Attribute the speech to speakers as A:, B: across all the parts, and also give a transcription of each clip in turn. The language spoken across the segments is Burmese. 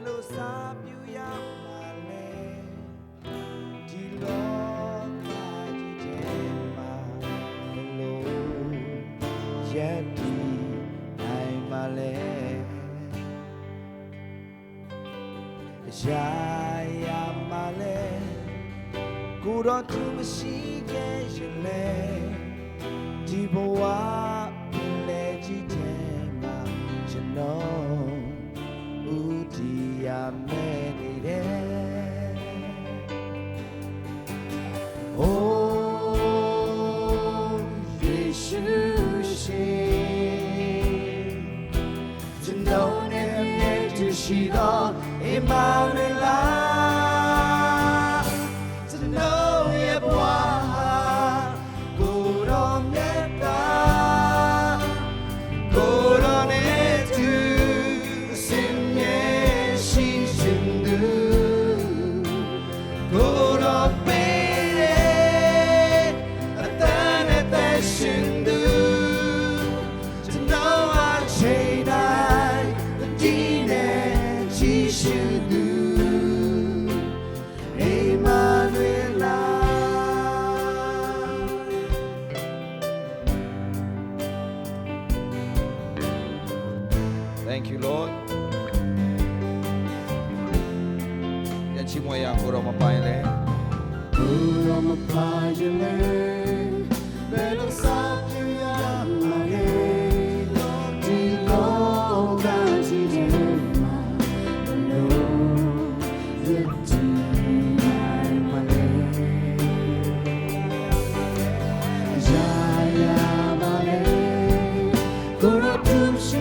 A: လို့စာပြရမှာလဲဒီလောကကြီးထဲမှာဘလို့ရက်ဒီနိုင်မှာလဲရာရမှာလဲကိုတော့သူမရှိခဲ့ရင်လဲဒီဘဝလေကြီးထဲမှာကျွန်တော်ဦးဒီရမဲ့နေတယ် Oh ယေရှုရှင်ကျွန်တော်နဲ့မြတ်သူရှိသောအမာနွေလာကျွန်တော်ရဲ့ဘဝကိုတော်မြတ်တာကိုတော်နဲ့သူစင်မြဲရှိရှင်သူကိုတော်ပေးတဲ့အတန်နဲ့တဲ့ရှင်သူကျွန်တော်အချိန်တိုင်းဒီနဲ့ရှိရှင်သူ Thank you, Lord. Ya chimo ya koro mapaile. Koro mapaile. Belo sapyu ya mare. Di loka jidema. Lo yeti mare. Ya mare. Koro tumshi.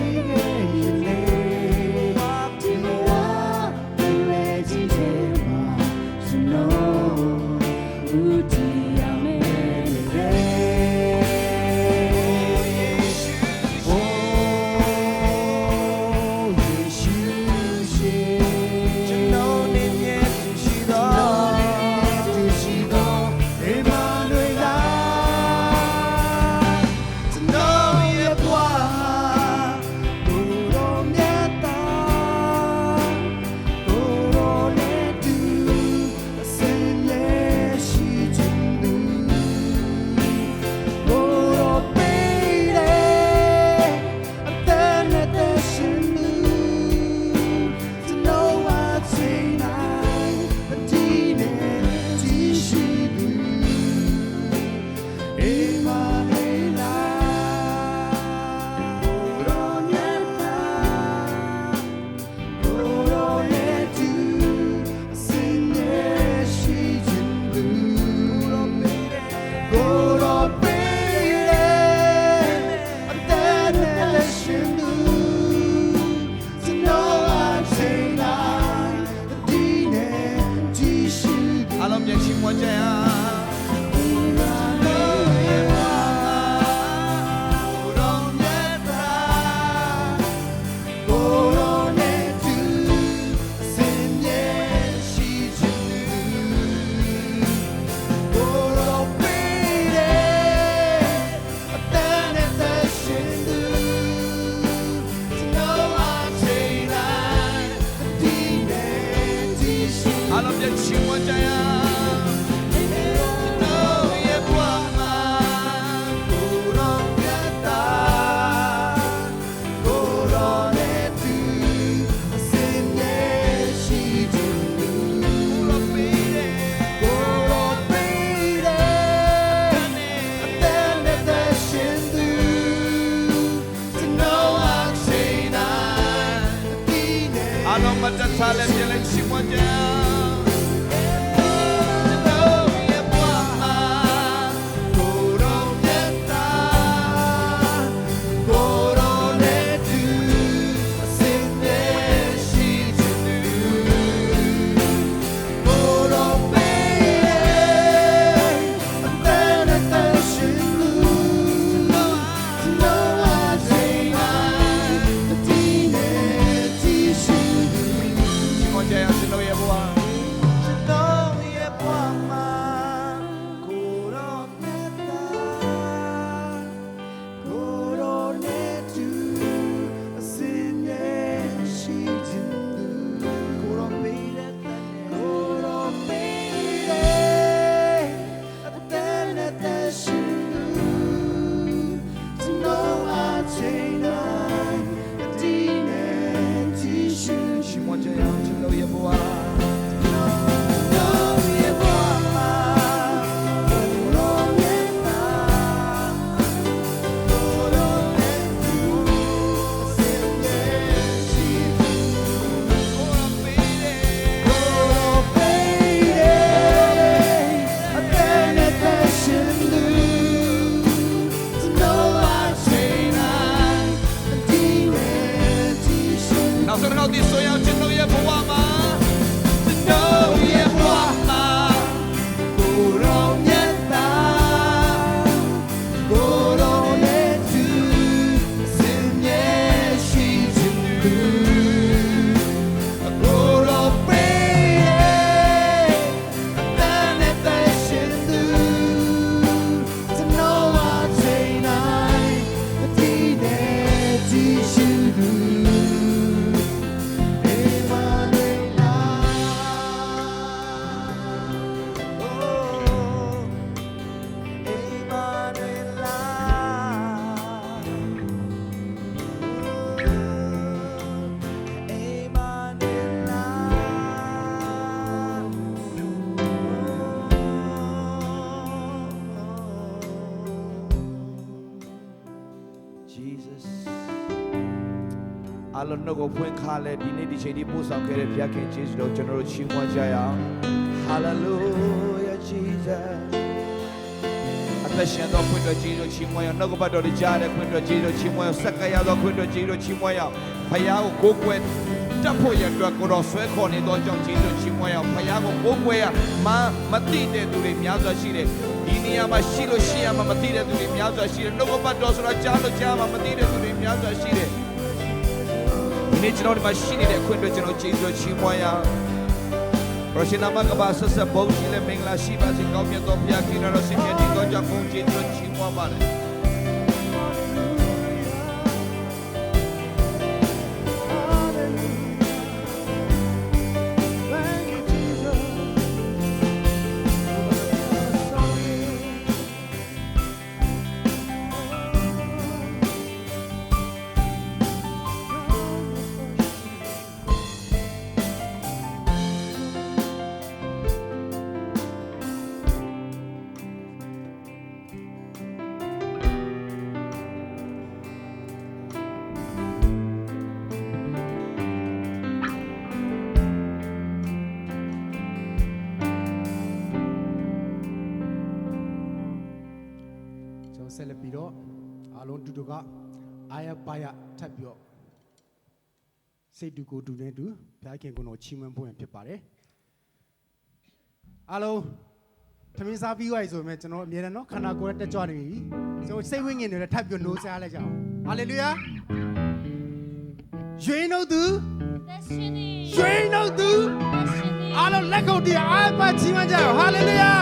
A: Jesus အလုံးနှုတ်ကိုဖွင့်ခါလဲဒီနေ့ဒီချိန်ဒီပို့ဆောင်ခဲ့တဲ့ဘုရားခင်ယေရှုတော်ကျွန်တော်တို့ချီးမွမ်းကြရအောင် Hallelujah Jesus အသက်ရှင်သောခွင့်တော်ယေရှုချီးမွမ်းရအောင်နှုတ်ကပတ်တော်တွေကြားတဲ့ခွင့်တော်ယေရှုချီးမွမ်းရအောင်ဆက်ကရသောခွင့်တော်ယေရှုချီးမွမ်းရအောင်ဘုရားကိုကိုးကွယ်တပ်ဖို့ရအတွက်ကိုတော်ဆွဲခေါ်နေသောကြောင့်ယေရှုချီးမွမ်းရအောင်ဘုရားကိုကိုးကွယ်ရမသိတဲ့သူတွေများစွာရှိတယ်ဒီနေရာမှာရှိလို့ရှိရမှာမသိတဲ့သူတွေများစွာရှိတယ်နှုတ်ကပတ်တော်ဆိုတာကြားလို့ကြားမှာမသိတဲ့သူတွေများစွာရှိတယ်ဒီနေ့ကျွန်တော်ဒီမှာရှိနေတဲ့အခွင့်အရေးကျွန်တော်ယေရှုချီးမွမ်းရအောင်ပရရှင်နာမကပါဆက်ဆက်ဘုန်းကြီးနဲ့မင်္ဂလာရှိပါစေကောင်းမြတ်သောဘုရားခင်တော်ဆင်မြတ်ဒီသောကြောင့်ဘုန်းကြီးတို့ချီးမွမ်းပါလေ
B: ဆက်လက်ပြီးတော့အားလုံးတူတူကအာရပါရထပ်ပြီးတော့စိတ်တူကိုယ်တူနဲ့တူဘုရားခင်ကိုယ်တော်ချီးမွမ်းဖို့ရဖြစ်ပါတယ်အားလုံးသမင်းစားပြီးသွားပြီဆိုရင်ကျွန်တော်အမြဲတမ်းနော်ခန္ဓာကိုယ်နဲ့တက်ကြွနေပြီကျွန်တော်စိတ်ဝိညာဉ်တွေလည်းထပ်ပြီးတော့နိုးစားလိုက်ကြအောင်ဟာလေလုယာရွှေနှုတ်သူရွှေနှုတ်သူအားလုံးလက်ခုပ်တီးအာရပါချီးမွမ်းကြအောင်ဟာလေလုယာ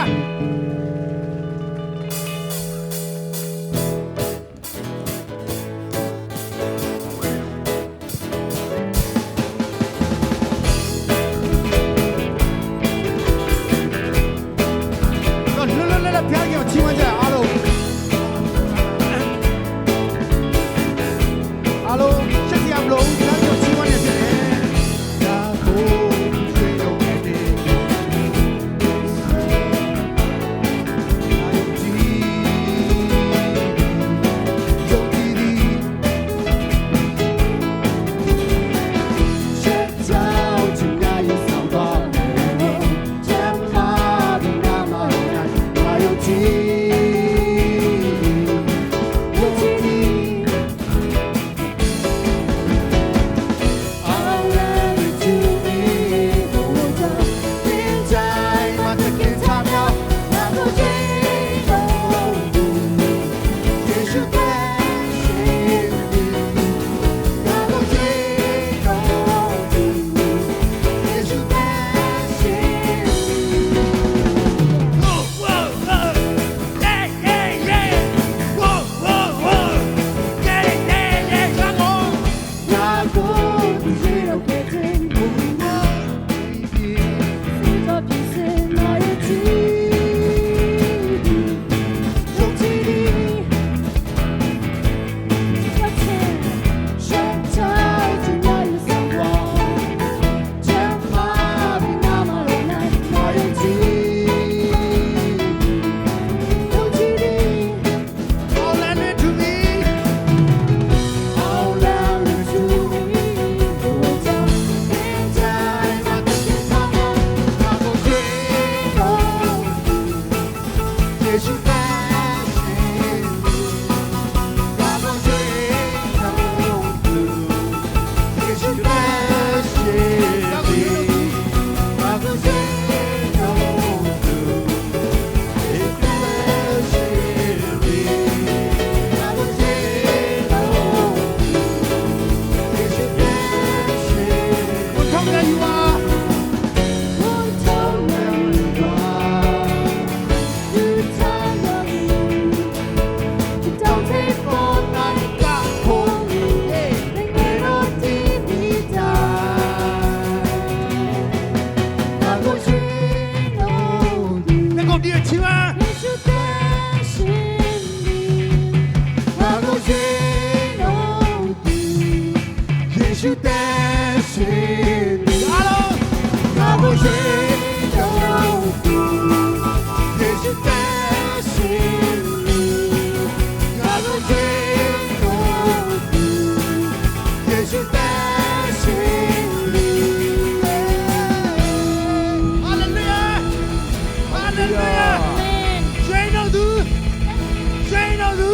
B: တော်သူ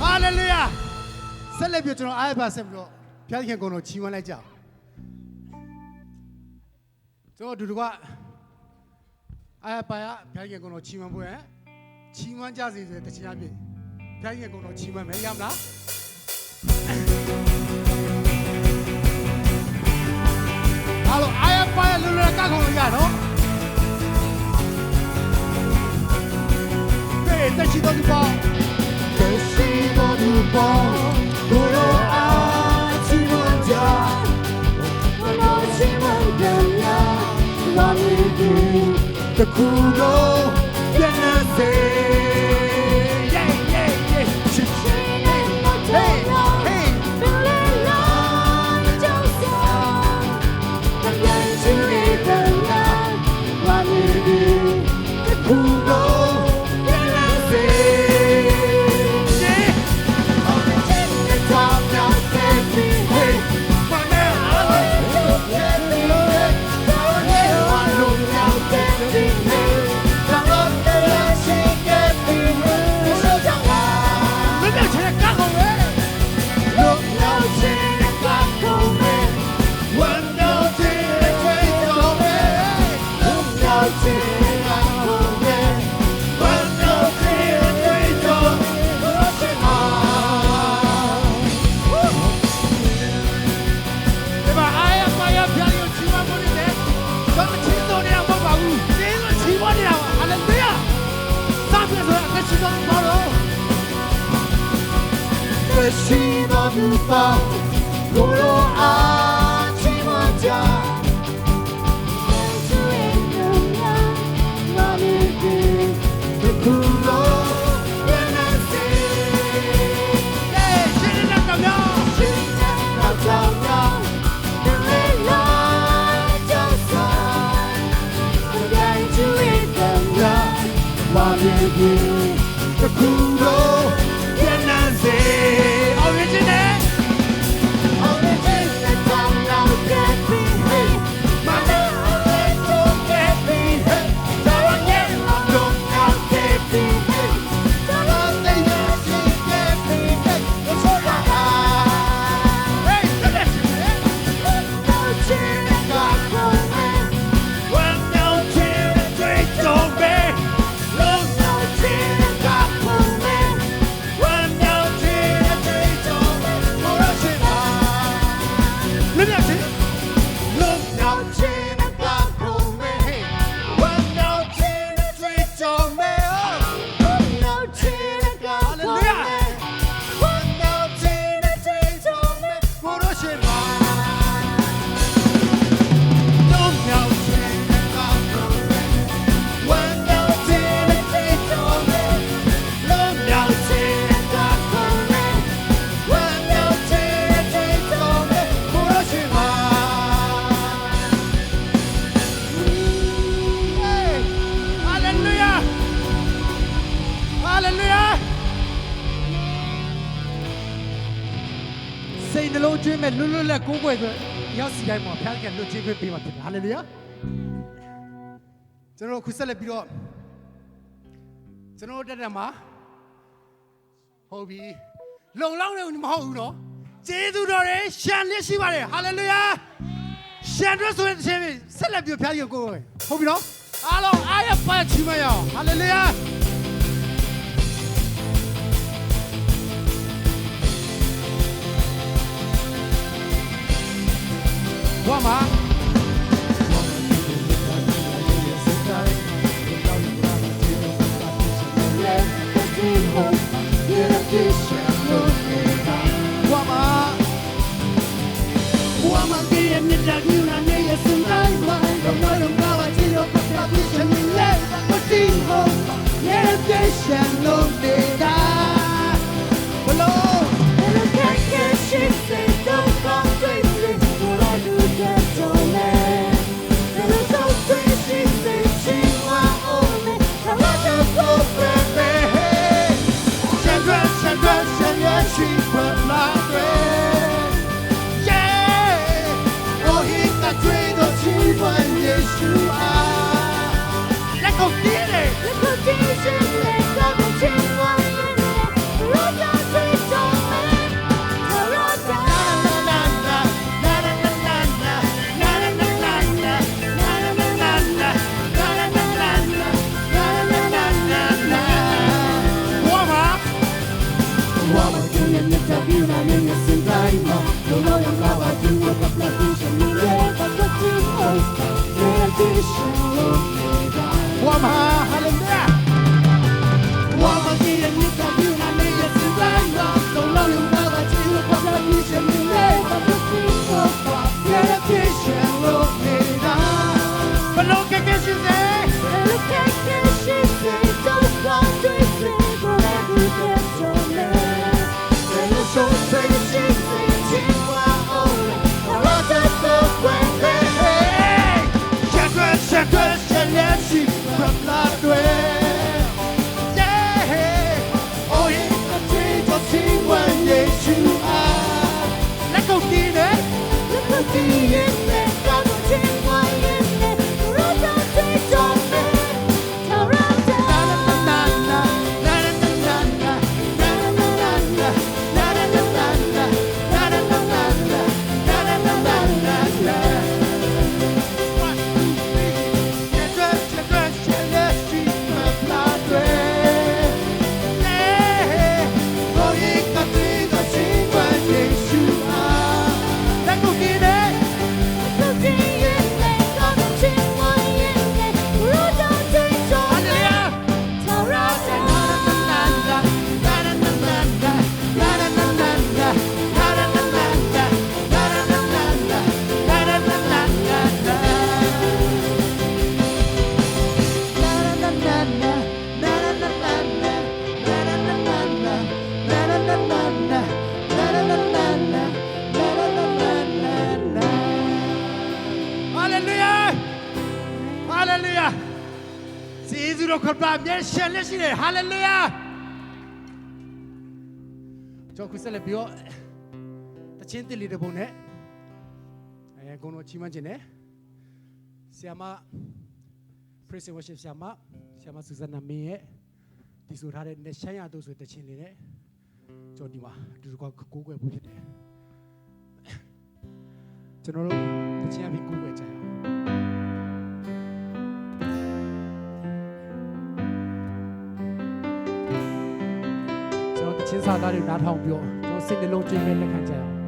B: ဟာလေလုယာဆက်လက်ပြီးကျွန်တော်အားရပါဆက်ပြီးတော့ဘုရားခင်ကိုယ်တော်ချီးမွမ်းလိုက်ကြအောင်ကျွန်တော်တို့ကအားရပါရဘုရားခင်ကိုယ်တော်ချီးမွမ်းပွဲချီးမွမ်းကြစေဆိုတဲ့တရားပြည့်ဘုရားခင်ကိုယ်တော်ချီးမွမ်းမယ်ရမလားအားလုံးအားရပါရလူတွေကကောက်လို့ရနော်တက်ရှိတော်သူပေါ့တက်ရှိတော်သူပေါ့ဘုရားအားချီးမွမ်းကြဘုရားချီးမွမ်းကြလာမည်ဒီတခုကိုပြန်နေစေ ရှိတော်သူပေါ့ဘုရားအားချီးမွမ်းကြသူရဲ့လူများမာမီဒီတခုလုံးပြန်နေစေရှင်နေတော့ကြောင်းရှင်နေတော့ကြောင်းဒီလေလာကြောင်းဆိုင်ဘယ်သူရဲ့လူများမာမီဒီတခုလုံးပြန်နေစေစိတ်နှလုံးကျွေးမဲ့လွတ်လွတ်လပ်ကိုးကွယ်ဆိုရောက်စီတိုင်းမှာဖျားခင်လွတ်ချင်းပေးမှာဖြစ်တယ်ဟာလေလုယာကျွန်တော်ခုဆက်လက်ပြီးတော့ကျွန်တော်တက်တက်မှာဟုတ်ပြီလုံလောက်နေမဟုတ်ဘူးနော်ကျေးဇူးတော်တွေရှံလျက်ရှိပါတယ်ဟာလေလုယာရှံတော့ဆိုရင်ဆက်လက်ပြီးဖျားခင်ကိုးကွယ်ဟုတ်ပြီနော်အားလုံးအားရပါချီမရအောင်ဟာလေလုယာဝါမာ တော်ခပါမြဲရှက်လက်ရှိတယ်ဟာလေလုယာကျွန်တော်ခုဆက်လက်ပြီးတော့တချင်းတစ်လေးတဲ့ပုံနဲ့ဂုဏ်တော်ချီးမွမ်းခြင်းနဲ့ဆီယာမ Praise and Worship ဆီယာမဆူဇန်နာမင်းရဲ့ဒီဆိုထားတဲ့နဲ့ရှမ်းရတို့ဆိုတချင်းလေးနဲ့ကျွန်တော်ဒီမှာဒီကွာကိုးကွယ်ဖို့ဖြစ်တယ်ကျွန်တော်တို့တချင်းအပြီးကိုးကွယ်ကြရအောင်ကျွန်တော်တချင်းစာသားတွေနားထောင်ပြောကျွန်တော်စိတ်နှလုံးကြည်မဲ့လက်ခံကြရအောင်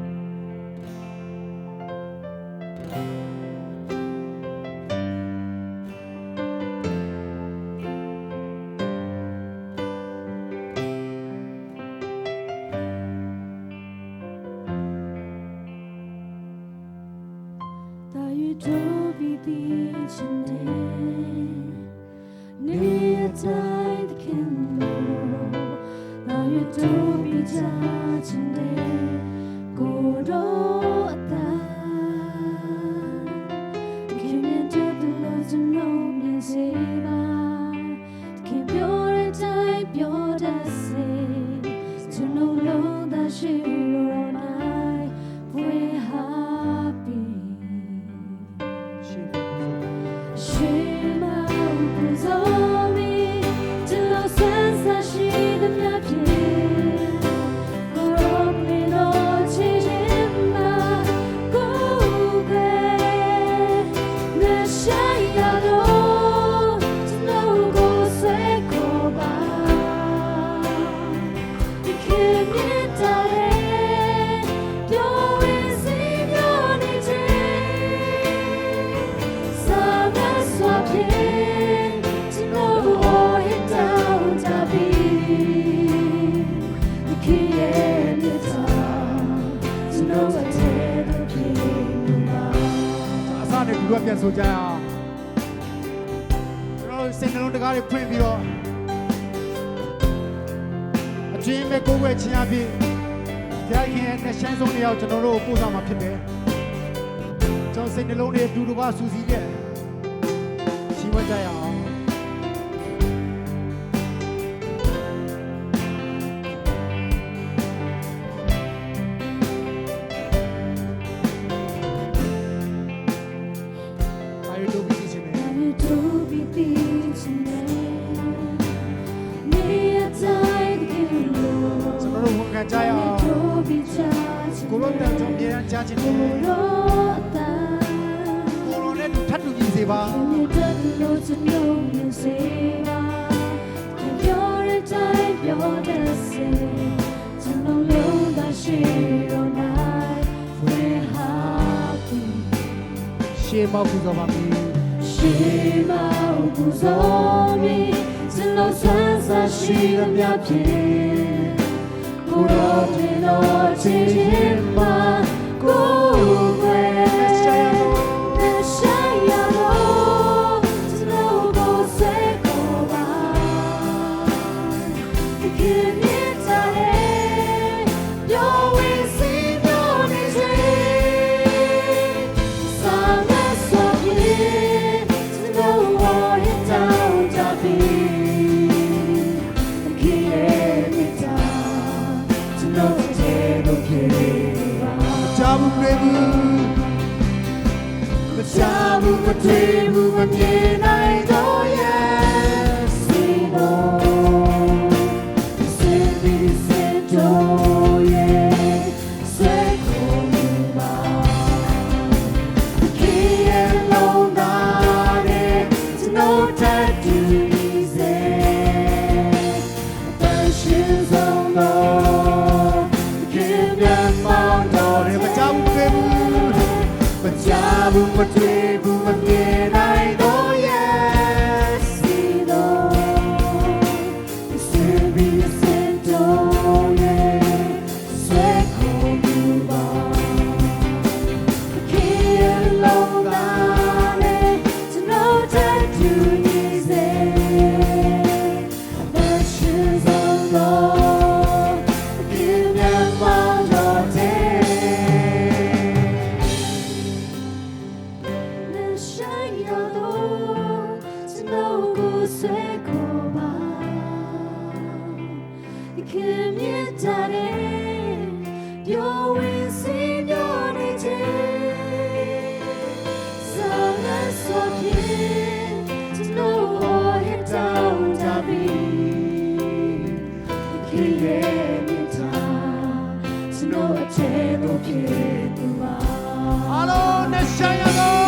B: ပြန်ဆိုကြအောင်ကျွန်တော်စိတ်နှလုံးတကားတွေဖွင့်ပြီးတော့အချင်းမဲ့ကိုယ်ဝဲချင်းအဖြစ်ဘုရားခင်ရဲ့နှရှမ်းဆုံးတရားကိုကျွန်တော်တို့ပို့ဆောင်မှာဖြစ်တယ်ကျွန်တော်စိတ်နှလုံးတွေအတူတူကစူးစီးခဲ့ရှင်းဝဲကြရအောင်ကြရအောင်ကိုလိုတန်ကြောင့်ပြန်ကြားချင်တယ်ကိုလိုနဲ့ထပ်တူကြည့်စေပါရှေးမောက်ပူဇော်ပါမည်ရှေးမောက်ပူဇော်မည်စလုံးဆန်းဆန်းရှိသမျှဖြင့်ကိုရောဒီလိုချစ်ရင်မှာကိုယ်ပဲမတွေ့ဘူးမမြင်နိုင်တော့ရဲ့စီတော့စေဒီစေတော့ရဲ့စေကိုမူပါခေရလုံးသားနဲ့ကျွန်တော်တတ်တူစေတန်ရှင်ဆုံးတော့ခေရမောင်းတော့မကြောက်ဘူးမကြောက်ဘူးမတွေ့
C: ခင်မြတ်တဲ့ပြောဝင်စီပြောနေခြင်းဆောင်ရဆိုဖြင့်ကျွန်တော်ဟစ်တောင်းကြပြီခင်ရဲ့မြတ်တာကျွန်တော်အထဲကိုဖြစ်သူပါ
B: အားလုံးနဲ့ဆိုင်ရတော့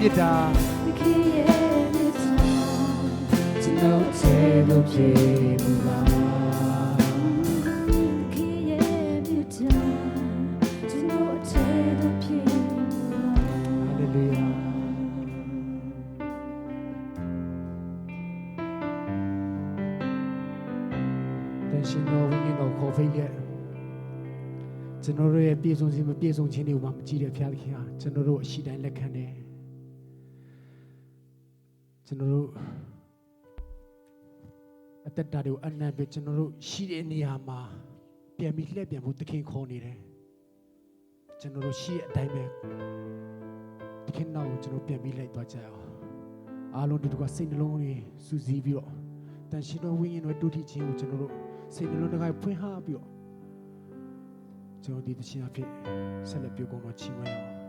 B: မြတ်တာသခင်ရဲ့မြတ်တာကျွန်တော်ထဲလို့ဖြစ်မှုပါသခင်ရဲ့မြတ်တာကျွန်တော်ထဲလို့ဖြစ်မှုပါဟာလေလုယာတန်ရှင်တော်ဝိညာဉ်တော်ခေါ်ဖိတ်ရဲ့ကျွန်တော်ရဲ့ပြည့်စုံခြင်းမပြည့်စုံခြင်းတွေကိုမှမကြည့်တဲ့ဘုရားသခင်ဟာကျွန်တော်တို့အရှိတိုင်းလက်ခံတယ်ကျွန်တော်တို့အသက်တာတွေကိုအနံ့ပဲကျွန်တော်တို့ရှိတဲ့နေရာမှာပြန်ပြီးလှည့်ပြန်ဖို့သခင်ခေါ်နေတယ်ကျွန်တော်တို့ရှိတဲ့အတိုင်းပဲသခင်နောက်ကိုကျွန်တော်ပြန်ပြီးလိုက်သွားကြအောင်အားလုံးတို့ကစိတ်နှလုံးတွေစူးစီးပြီးတော့တန်ရှင်တော်ဝိညာဉ်တော်တူထီခြင်းကိုကျွန်တော်တို့စိတ်နှလုံးတွေကဖွင့်ဟပြီးတော့ကျွန်တော်ဒီသခင်အဖြစ်ဆက်လက်ပြုကုန်တော့ချီးမွမ်းအောင်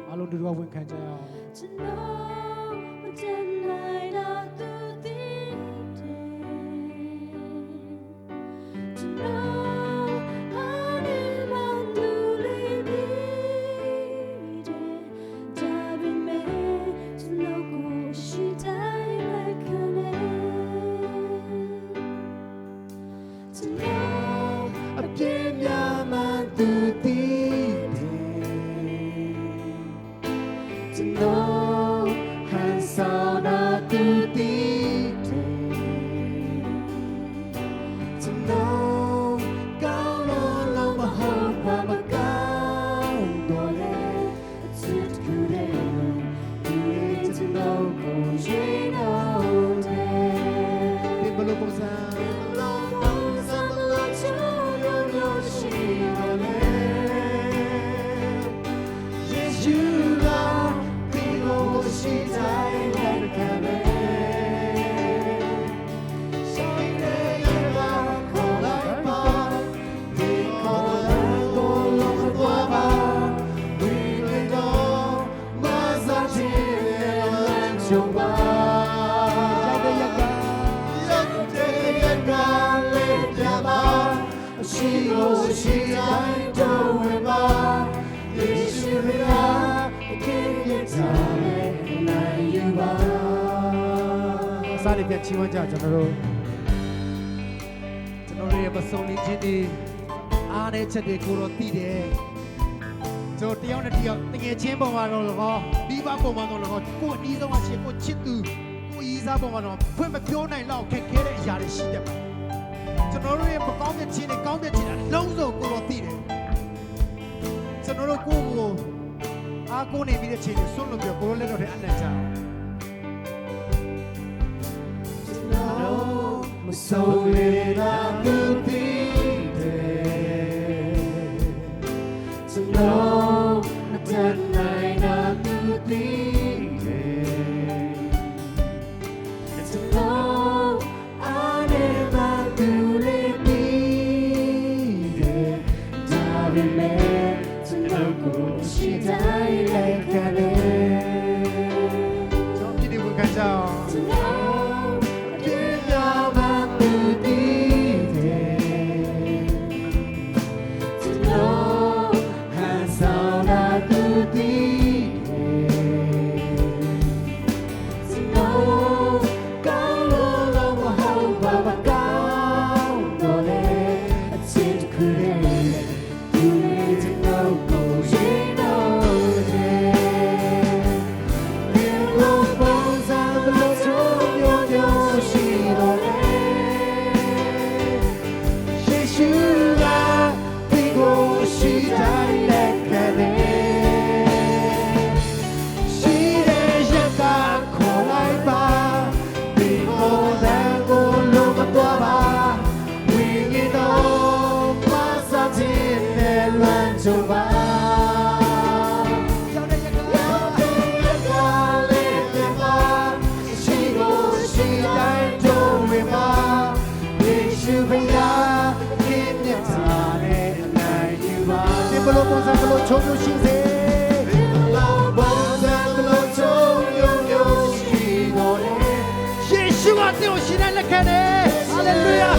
B: အားလုံးတို့ကဝန်ခံကြအောင်ကျွန်တော်မတန်နိုင်တော့သူတည်တယ်ကျွန်တော်အားနေမှသူလေးပြီးတယ်ဒါပေမဲ့ကျွန်တော်ကိုရှိတိုင်းလိုက်ခံနေကျွန်တော်အပြည့်များမှသူတည်No, hands on to the to know, go on my heart, Papa, go on it's good, you need to know, cause you know that. People look on Yes, you are. She died like a camel. So they are called like bar. We call her go long the bar. We will go Mazachi and Chuba. She goes, she died to her bar. This is the king time. စားရတဲ့ချီးမွမ်းကြကျွန်တော်တို့ရဲ့မဆုံးလင်းခြင်းတွေအားနဲ့ချက်တွေကိုတော့သိတယ်ကျွန်တော်တယောက်နဲ့တယောက်တကယ်ချင်းပုံမှာတော့လောပြီးပါပုံမှာတော့လောကိုအနည်းဆုံးအချင်းကိုချစ်သူကိုရီးစားပုံမှာတော့ဖွင့်မပြောနိုင်တော့ခက်ခဲတဲ့အရာတွေရှိတယ်ပါကျွန်တော်တို့ရဲ့မကောင်းတဲ့ခြင်းတွေကောင်းတဲ့ခြင်းတွေလုံးစုံကိုတော့သိတယ်ကျွန်တော်တို့ကိုအားကိုနေပြီးတဲ့ခြင်းတွေဆွလို့ပြောကိုလိုလက်တော့တဲ့အနက်ချအောင်So little I could be there to know that night I could be there to know I never really be there darling to know she died like a man Don't get it with Kajao
A: ချုံမျိုးရှိစေယေရှုကသင်ကိုရှိတိုင်းလက်ခံတယ်ဟာလေလုယာ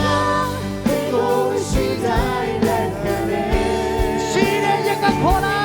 A: ရှိတဲ့ရက်ကခေါ်လာ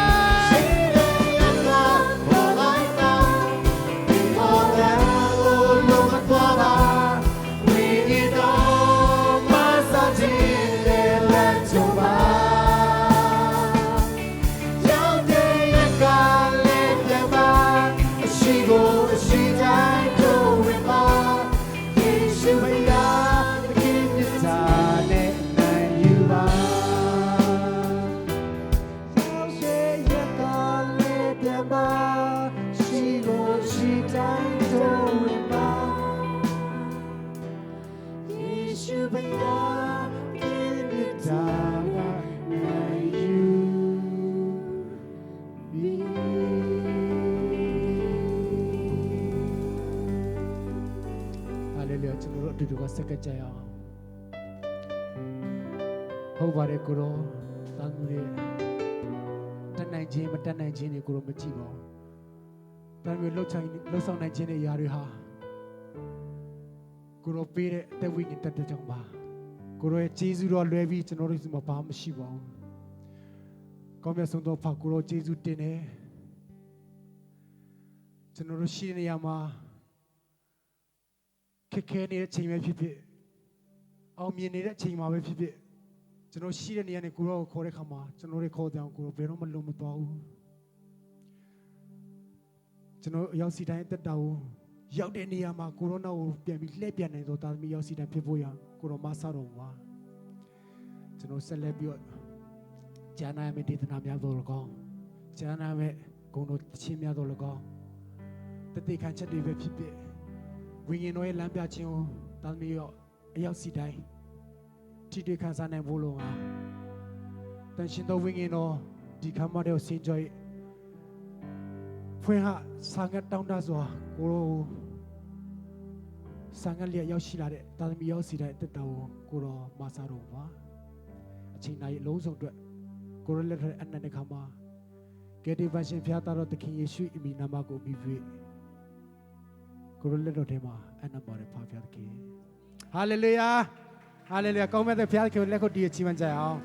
A: စက္ကကြအောင်ဟုတ်ပါတယ်ကိုရောတန်မှုတွေတက်နိုင်ခြင်းမတက်နိုင်ခြင်းတွေကိုရောမကြည့်ပါဘူးတန်မှုလှုပ်ဆောင်နိုင်ခြင်းတွေຢာတွေဟာကိုရောပေးတဲ့အသက်ဝိညာဉ်တက်တဲ့ကြောင့်ပါကိုရောရဲ့ကျေးဇူးတော်လွယ်ပြီးကျွန်တော်တို့ဒီမှာဘာမှမရှိပါဘူးကောင်းမြတ်ဆုံးသောဖခင်ကိုရောကျေးဇူးတင်တယ်ကျွန်တော်တို့ရှိနေရမှာခက်ခဲနေတဲ့အချိန်ပဲဖြစ်ဖြစ်အောင်မြင်နေတဲ့အချိန်မှာပဲဖြစ်ဖြစ်ကျွန်တော်ရှိတဲ့နေရာနဲ့ကိုရောကိုခေါ်တဲ့ခါမှာကျွန်တော်တွေခေါ်တဲ့အောင်ကိုရောဘယ်တော့မှလုံးမသွားဘူးကျွန်တော်ရောက်စီတိုင်းတက်တာကိုရောက်တဲ့နေရာမှာကိုရိုနာကိုပြန်ပြီးလှည့်ပြန်နိုင်သောတာသမီရောက်စီတိုင်းဖြစ်ဖို့ရကိုရောမဆတော်ပါကျွန်တော်ဆက်လက်ပြီးတော့ဂျာနာရဲ့ဒေသနာများတော်၎င်းဂျာနာရဲ့ဂုဏ်တော်ချင်းများတော်၎င်းတတိခံချက်တွေပဲဖြစ်ဖြစ်ဝိညာဉ်တော်ရဲ့လမ်းပြခြင်းကိုတာသမီရောအရောက်စီတိုင်းထိတွေ့ခံစားနိုင်ဖို့လို့ငါတန်ရှင်သောဝိညာဉ်တော်ဒီခမ်းမတဲ့ဆင်ကြွေဖွင့်ဟာစာငတ်တောင်းတစွာကိုရောစာငတ်လျက်ရောက်ရှိလာတဲ့တာသမီရောက်စီတိုင်းတက်တော်ကိုရောမဆာတော်ပါအချိန်တိုင်းအလုံးစုံအတွက်ကိုရောလက်ထက်အနန္တခါမှာကယ်တင်ပါရှင်ဖျားတော်သခင်ယေရှုအမည်နာမကိုပြီးပြီးကိုရောလက်တော်ထဲမှာအနန္တပါရဖာဖျားသခင်ဟာလေလုယာဟာလေလုယာကောင်းမြတ်တဲ့ဖျားသခင်လက်ကိုတည်ချီးမွမ်းကြအောင်